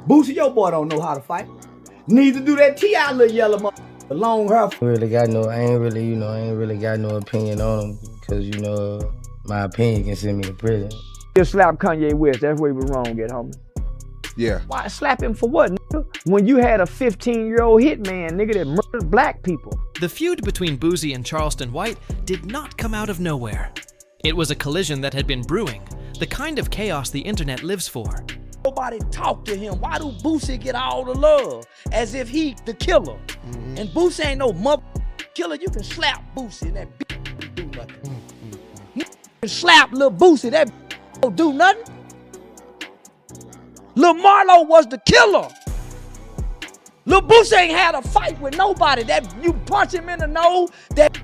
Boosie, your boy don't know how to fight. Neither do that T.I little yellow motherfucker, long hair. I ain't really got no opinion on him because, my opinion can send me to prison. You slap Kanye West, that's where he was wrong at, homie. Yeah. Why slap him for what, nigga? When you had a 15-year-old hitman, nigga, that murdered black people. The feud between Boosie and Charleston White did not come out of nowhere. It was a collision that had been brewing, the kind of chaos the internet lives for. Nobody talk to him. Why do Boosie get all the love? As if he the killer. Mm-hmm. And Boosie ain't no mother killer. You can slap Boosie and that bitch do nothing. Mm-hmm. You can slap Lil Boosie, that don't do nothing. Lil Marlo was the killer. Lil Boosie ain't had a fight with nobody. That you punch him in the nose, that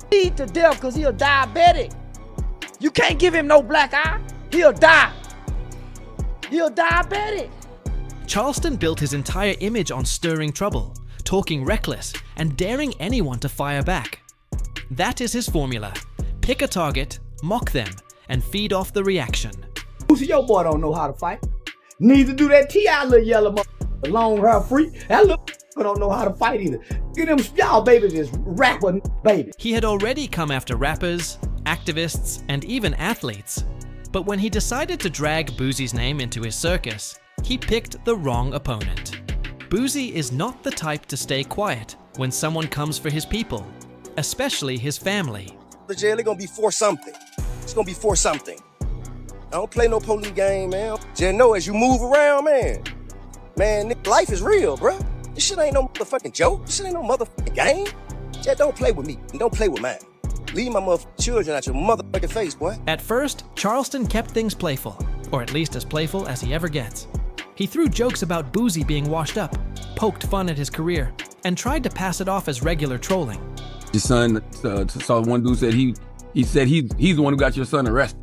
bleed to death because he a diabetic. You can't give him no black eye. He'll die. He'll diabetic. Charleston built his entire image on stirring trouble, talking reckless, and daring anyone to fire back. That is his formula. Pick a target, mock them, and feed off the reaction. Boosie, your boy don't know how to fight. Neither do that T.I little yellow motherfucker, long hair freak. That little don't know how to fight either. Get them, y'all baby, this rapper baby. He had already come after rappers, activists, and even athletes. But when he decided to drag Boosie's name into his circus, he picked the wrong opponent. Boosie is not the type to stay quiet when someone comes for his people, especially his family. The jail is gonna be for something. It's gonna be for something. I don't play no police game, man. Just know as you move around, man, life is real, bruh. This shit ain't no motherfucking joke. This shit ain't no motherfucking game. Just don't play with me and don't play with mine. Leave my motherfucking children out your motherfucking face, boy. At first, Charleston kept things playful, or at least as playful as he ever gets. He threw jokes about Boosie being washed up, poked fun at his career, and tried to pass it off as regular trolling. Your son, saw one dude said he said he's the one who got your son arrested.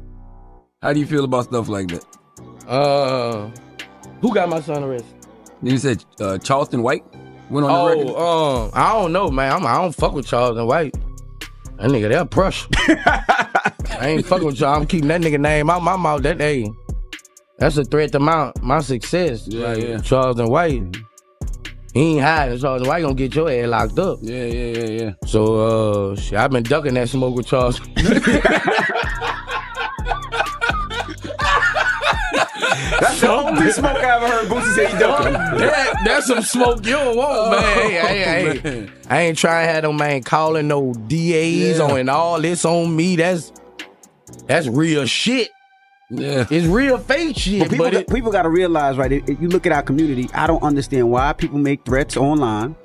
How do you feel about stuff like that? Who got my son arrested? Then he said Charleston White went on the record. I don't know, man. I don't fuck with Charleston White. That nigga, they'll brush. I ain't fucking with y'all. I'm keeping that nigga name out my mouth. That's a threat to my success. Yeah. Charleston White, he ain't hiding. Charleston White gonna get your ass locked up. Yeah. So, shit, I've been ducking that smoke with Charleston. That's the only smoke I ever heard Boosie say he ducking. That's some smoke you don't want, man. I ain't trying to have no man calling no DAs on and all this on me. That's real shit. Yeah, it's real fake shit. But people got to realize, right? If you look at our community, I don't understand why people make threats online.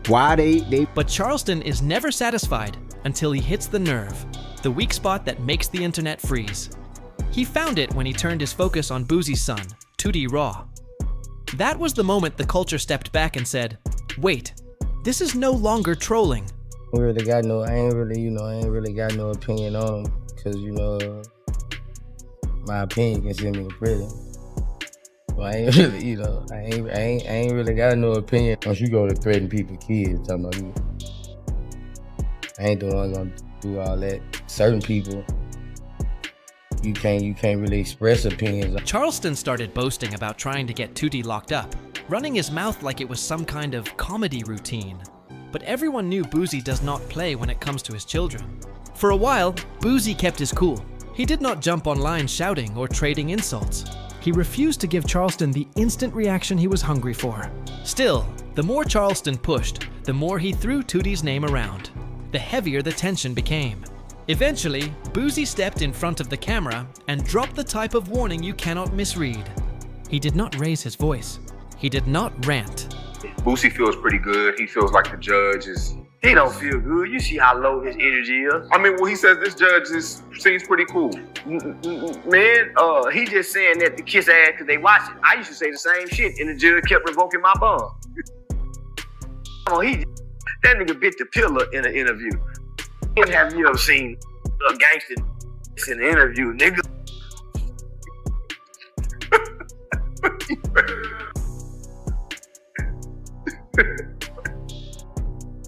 Why they. But Charleston is never satisfied until he hits the nerve, the weak spot that makes the internet freeze. He found it when he turned his focus on Boosie's son, Tootie Raw. That was the moment the culture stepped back and said, wait, this is no longer trolling. I ain't really got no opinion on him because, my opinion can send me to prison. So I ain't really, I ain't really got no opinion. Once you go to threaten people's kids, talking about you. I ain't the one gonna do all that. Certain people, you can't really express opinions. Charleston started boasting about trying to get Tootie locked up, running his mouth like it was some kind of comedy routine. But everyone knew Boosie does not play when it comes to his children. For a while, Boosie kept his cool. He did not jump online shouting or trading insults. He refused to give Charleston the instant reaction he was hungry for. Still, the more Charleston pushed, the more he threw Tootie's name around. The heavier the tension became. Eventually, Boosie stepped in front of the camera and dropped the type of warning you cannot misread. He did not raise his voice. He did not rant. Boosie feels pretty good. He feels like the judge is... He don't feel good. You see how low his energy is. I mean, well, he says this judge seems pretty cool. Man, he just saying that to kiss ass because they watch it. I used to say the same shit, and the judge kept revoking my bond. That nigga bit the pillar in an interview. Have you ever seen a gangster in an interview, nigga?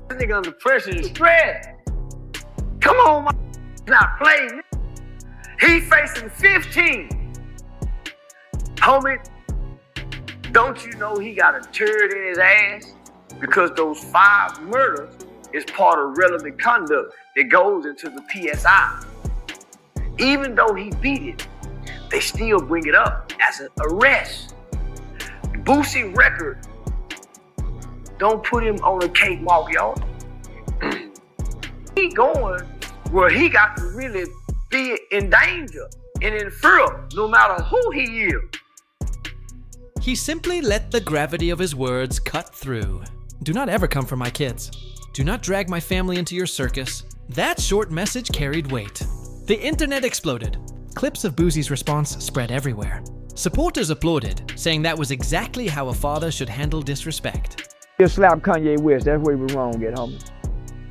This nigga under pressure is stressed. Come on, my not playing. He facing 15. Homie, Don't you know he got a turd in his ass? Because those 5 murders is part of relevant conduct that goes into the PSI. Even though he beat it, they still bring it up as an arrest. Boosie record don't put him on a cakewalk, y'all. He going where he got to really be in danger and in fear no matter who he is. He simply let the gravity of his words cut through. Do not ever come for my kids. Do not drag my family into your circus. That short message carried weight. The internet exploded. Clips of Boosie's response spread everywhere. Supporters applauded, saying that was exactly how a father should handle disrespect. You slap Kanye West, that's where he was wrong at, homie.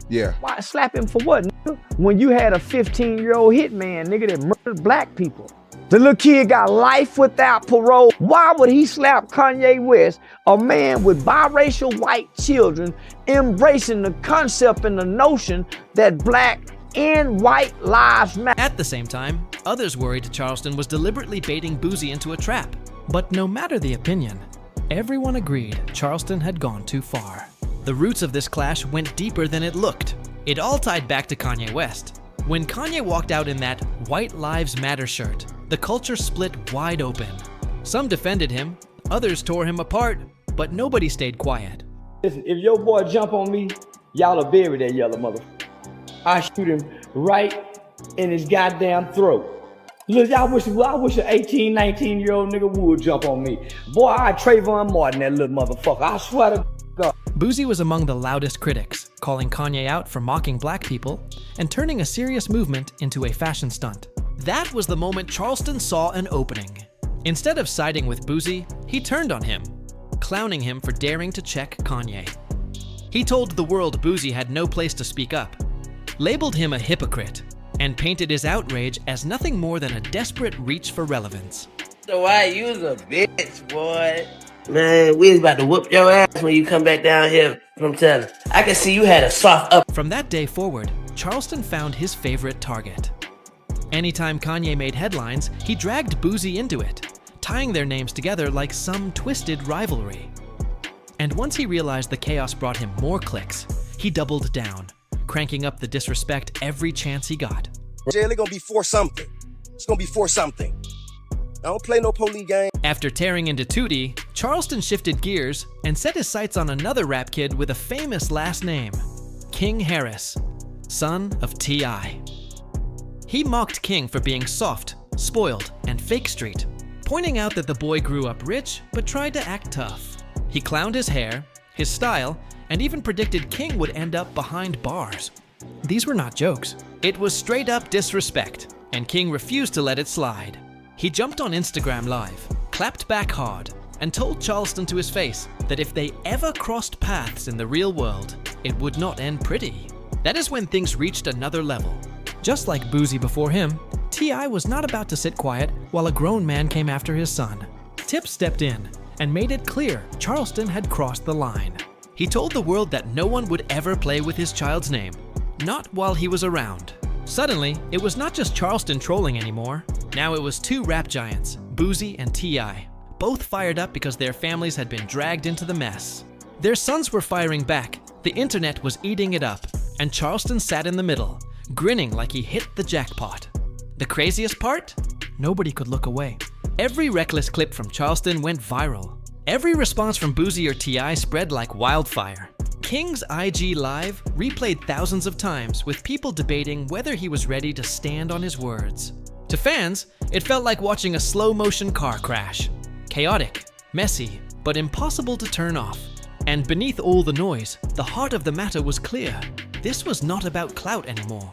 Yeah. Why slap him for what, nigga? When you had a 15-year-old hitman, nigga, that murdered black people. The little kid got life without parole. Why would he slap Kanye West, a man with biracial white children, embracing the concept and the notion that black and white lives matter? At the same time, others worried Charleston was deliberately baiting Boosie into a trap. But no matter the opinion, everyone agreed Charleston had gone too far. The roots of this clash went deeper than it looked. It all tied back to Kanye West. When Kanye walked out in that White Lives Matter shirt, the culture split wide open. Some defended him, others tore him apart, but nobody stayed quiet. Listen, if your boy jump on me, y'all will bury that yellow motherfucker. I shoot him right in his goddamn throat. Look, I wish an 18, 19-year-old nigga would jump on me. Boy, I Trayvon Martin that little motherfucker. I swear to God. Boosie was among the loudest critics, calling Kanye out for mocking black people and turning a serious movement into a fashion stunt. That was the moment Charleston saw an opening. Instead of siding with Boosie, he turned on him, clowning him for daring to check Kanye. He told the world Boosie had no place to speak up, labeled him a hypocrite, and painted his outrage as nothing more than a desperate reach for relevance. So why you was a bitch, boy? Man, we was about to whoop your ass when you come back down here from telling. I can see you had a soft up. From that day forward, Charleston found his favorite target. Anytime Kanye made headlines, he dragged Boosie into it, tying their names together like some twisted rivalry. And once he realized the chaos brought him more clicks, he doubled down, cranking up the disrespect every chance he got. Jail, it's gonna be for something. It's gonna be for something. I don't play no police game. After tearing into Tootie, Charleston shifted gears and set his sights on another rap kid with a famous last name, King Harris, son of T.I. He mocked King for being soft, spoiled, and fake street, pointing out that the boy grew up rich but tried to act tough. He clowned his hair, his style, and even predicted King would end up behind bars. These were not jokes. It was straight up disrespect, and King refused to let it slide. He jumped on Instagram Live, clapped back hard, and told Charleston to his face that if they ever crossed paths in the real world, it would not end pretty. That is when things reached another level. Just like Boosie before him, T.I. was not about to sit quiet while a grown man came after his son. Tip stepped in and made it clear Charleston had crossed the line. He told the world that no one would ever play with his child's name, not while he was around. Suddenly, it was not just Charleston trolling anymore. Now it was two rap giants, Boosie and T.I., both fired up because their families had been dragged into the mess. Their sons were firing back, the internet was eating it up, and Charleston sat in the middle, grinning like he hit the jackpot. The craziest part? Nobody could look away. Every reckless clip from Charleston went viral. Every response from Boosie or T.I. spread like wildfire. King's IG Live replayed thousands of times with people debating whether he was ready to stand on his words. To fans, it felt like watching a slow-motion car crash. Chaotic, messy, but impossible to turn off. And beneath all the noise, the heart of the matter was clear. This was not about clout anymore.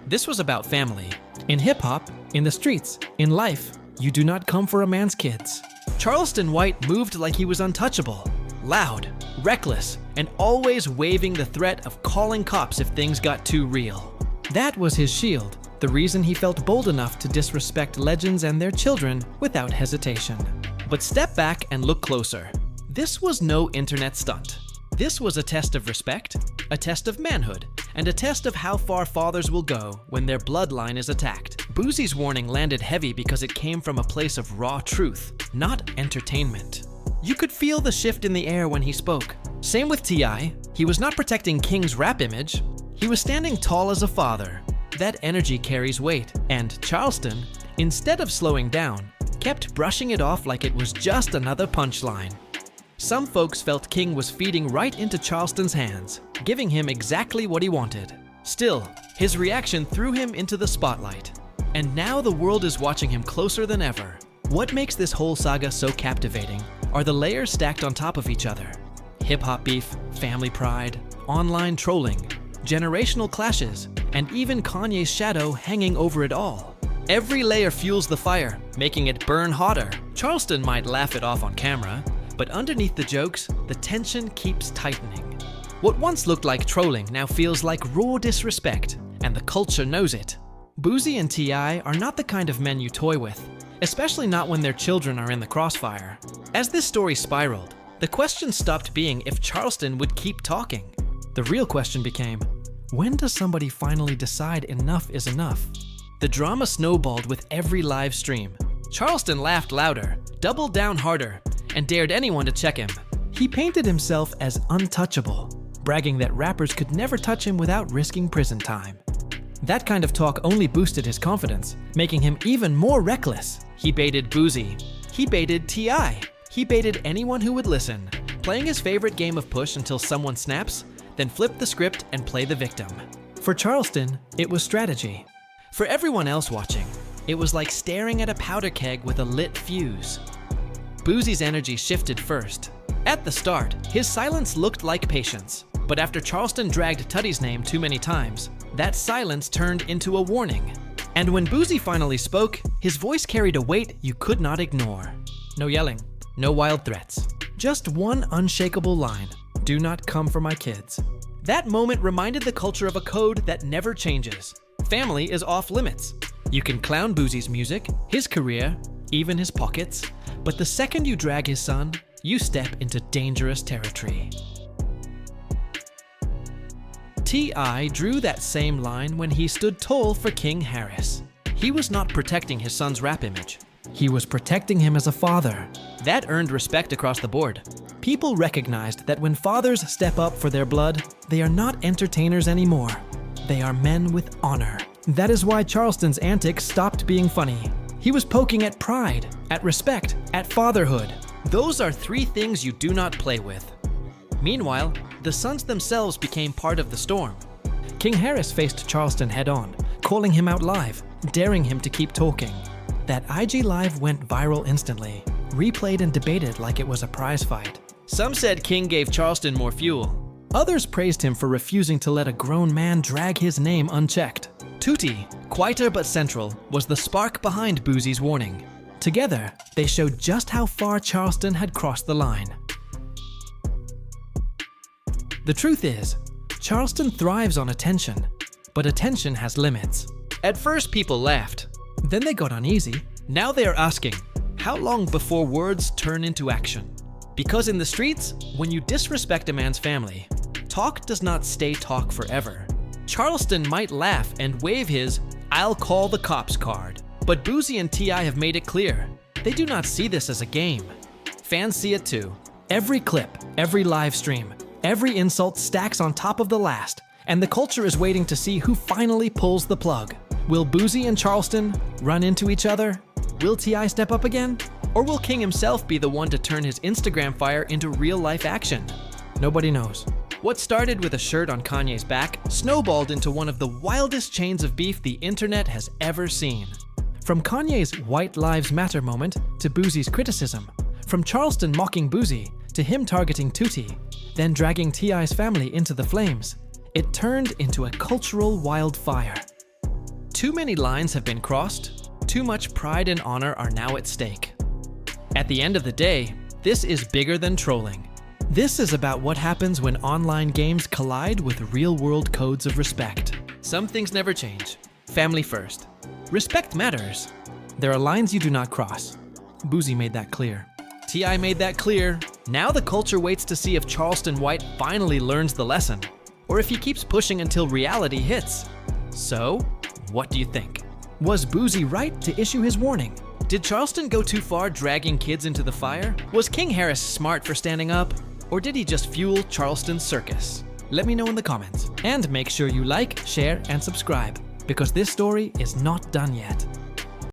This was about family. In hip-hop, in the streets, in life, you do not come for a man's kids. Charleston White moved like he was untouchable, loud, reckless, and always waving the threat of calling cops if things got too real. That was his shield, the reason he felt bold enough to disrespect legends and their children without hesitation. But step back and look closer. This was no internet stunt. This was a test of respect, a test of manhood, and a test of how far fathers will go when their bloodline is attacked. Boosie's warning landed heavy because it came from a place of raw truth, not entertainment. You could feel the shift in the air when he spoke. Same with T.I. He was not protecting King's rap image. He was standing tall as a father. That energy carries weight. And Charleston, instead of slowing down, kept brushing it off like it was just another punchline. Some folks felt King was feeding right into Charleston's hands, giving him exactly what he wanted. Still, his reaction threw him into the spotlight. And now the world is watching him closer than ever. What makes this whole saga so captivating are the layers stacked on top of each other. Hip-hop beef, family pride, online trolling, generational clashes, and even Kanye's shadow hanging over it all. Every layer fuels the fire, making it burn hotter. Charleston might laugh it off on camera, but underneath the jokes, the tension keeps tightening. What once looked like trolling now feels like raw disrespect, and the culture knows it. Boosie and T.I are not the kind of men you toy with, especially not when their children are in the crossfire. As this story spiraled, the question stopped being if Charleston would keep talking. The real question became, when does somebody finally decide enough is enough? The drama snowballed with every live stream. Charleston laughed louder, doubled down harder, and dared anyone to check him. He painted himself as untouchable, bragging that rappers could never touch him without risking prison time. That kind of talk only boosted his confidence, making him even more reckless. He baited Boosie. He baited T.I. He baited anyone who would listen, playing his favorite game of push until someone snaps, then flip the script and play the victim. For Charleston, it was strategy. For everyone else watching, it was like staring at a powder keg with a lit fuse. Boosie's energy shifted first. At the start, his silence looked like patience, but after Charleston dragged Tootie's name too many times, that silence turned into a warning. And when Boosie finally spoke, his voice carried a weight you could not ignore. No yelling, no wild threats, just one unshakable line: "Do not come for my kids." That moment reminded the culture of a code that never changes. Family is off limits. You can clown Boosie's music, his career, even his pockets, but the second you drag his son, you step into dangerous territory. T.I drew that same line when he stood tall for King Harris. He was not protecting his son's rap image. He was protecting him as a father. That earned respect across the board. People recognized that when fathers step up for their blood, they are not entertainers anymore. They are men with honor. That is why Charleston's antics stopped being funny. He was poking at pride, at respect, at fatherhood. Those are three things you do not play with. Meanwhile, the sons themselves became part of the storm. King Harris faced Charleston head-on, calling him out live, daring him to keep talking. That IG Live went viral instantly, replayed and debated like it was a prize fight. Some said King gave Charleston more fuel. Others praised him for refusing to let a grown man drag his name unchecked. Tootie, quieter but central, was the spark behind Boosie's warning. Together, they showed just how far Charleston had crossed the line. The truth is, Charleston thrives on attention, but attention has limits. At first, people laughed. Then they got uneasy. Now they are asking, how long before words turn into action? Because in the streets, when you disrespect a man's family, talk does not stay talk forever. Charleston might laugh and wave his "I'll call the cops" card, but Boosie and T.I have made it clear. They do not see this as a game. Fans see it too. Every clip, every live stream, every insult stacks on top of the last, and the culture is waiting to see who finally pulls the plug. Will Boosie and Charleston run into each other? Will T.I step up again? Or will King himself be the one to turn his Instagram fire into real-life action? Nobody knows. What started with a shirt on Kanye's back snowballed into one of the wildest chains of beef the internet has ever seen. From Kanye's White Lives Matter moment to Boosie's criticism, from Charleston mocking Boosie to him targeting Tootie, then dragging T.I.'s family into the flames, it turned into a cultural wildfire. Too many lines have been crossed, too much pride and honor are now at stake. At the end of the day, this is bigger than trolling. This is about what happens when online games collide with real-world codes of respect. Some things never change. Family first. Respect matters. There are lines you do not cross. Boosie made that clear. T.I made that clear. Now the culture waits to see if Charleston White finally learns the lesson, or if he keeps pushing until reality hits. So, what do you think? Was Boosie right to issue his warning? Did Charleston go too far dragging kids into the fire? Was King Harris smart for standing up? Or did he just fuel Charleston's circus? Let me know in the comments. And make sure you like, share, and subscribe, because this story is not done yet.